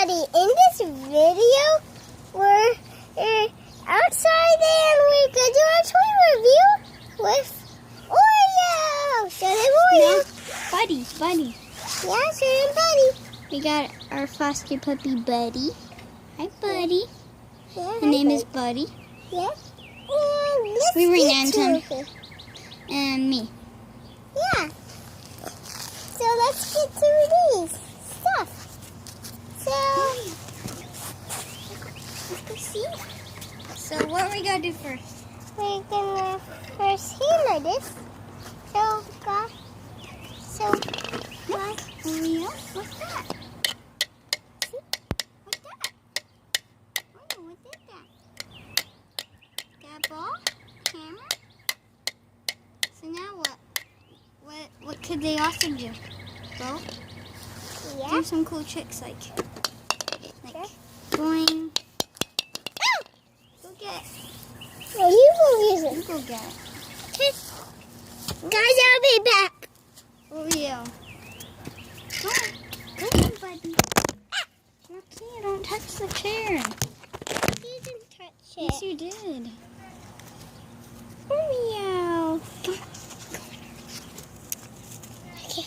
everybody. In this video, we're outside and we're going to do our toy review with Oreo. Show them Oreo. No, Buddy. Yeah, show them Buddy. We got our foster puppy, Buddy. Hi, Buddy. Yeah, Her name is Buddy. Yeah. And let's We get renamed to him. it. And me. Yeah. So let's get to these stuff. So, Let's go see. So what are we gonna do first? we're gonna first hammer this. So, got Oreo? What's that? See? What's that? Oh, what did that? That ball? Hammer? So now what? What could they also do? Go? yeah. Do some cool tricks like Okay. boing. Ow! Go get it. No, you will use You it. go get it. Okay. Guys, I'll be back. Oreo. Go on, buddy. Joaquin, don't touch the chair. You didn't touch it. Yes, you did. Oreo. Okay.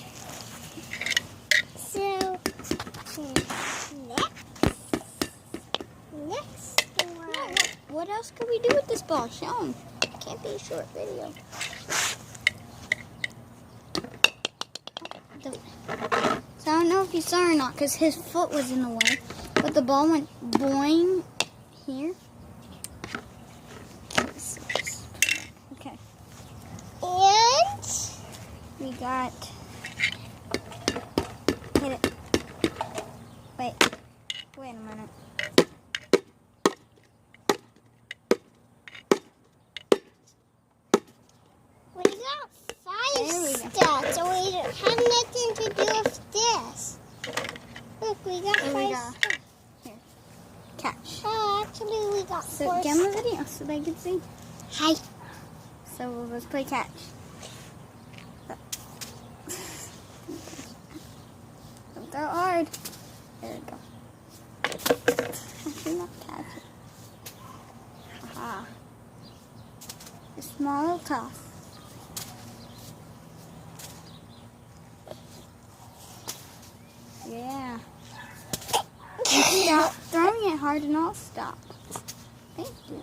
So, next one. What else could we do with this ball? Show 'em. Can't be a short video. So I don't know if you saw or not because his foot was in the way, but the ball went boing here. Okay. And We got. Hit it. Wait a minute. we got There we five go. stuff, so we don't have nothing to do with this. Look, we got There we five go. stuff. Catch. Oh, actually, we got So four get on the stuff. video so they can see. Hi. So let's play catch. Don't throw hard. There we go. Actually, not catch it. Haha. A small little toss. Yeah. And stop throwing it hard and I'll stop. Thank you.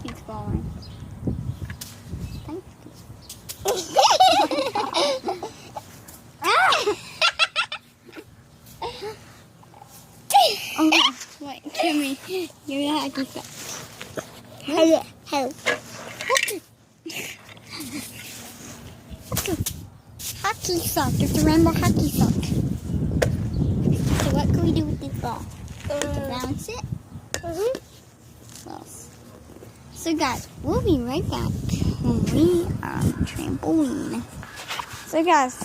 He's falling. Thank you. Oh, wait, give me. Give me that hacky sack. Hello. Hello. Hockey sock. You have to remember hockey sock. So what can we do with this ball? Bounce it? Well, so guys, we'll be right back when we are on the trampoline. So guys,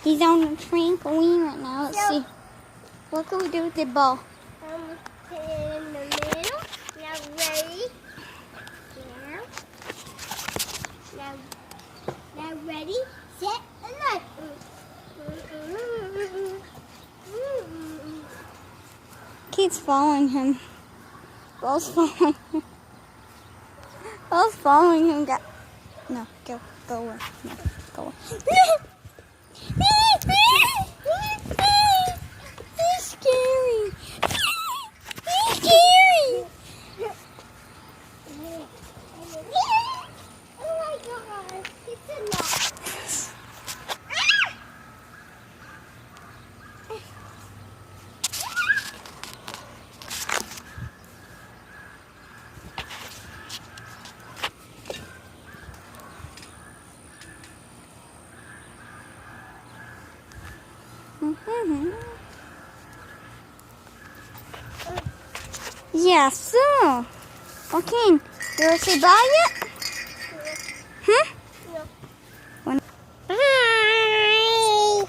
he's on the trampoline right now. Let's see. What can we do with the ball? Put it in the middle. Now ready. Now ready, set, and light. Keeps following him. Ball's following him. Ball's following him. No, go away. No, go away. He's scary. He's scary. Oh my God, it's a lot. Yeah, so. Joaquin, you want to say bye yet? Huh? No. When- Bye.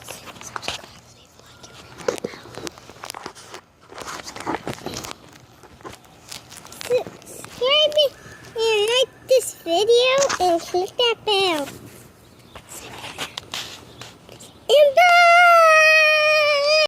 Subscribe and like this video and click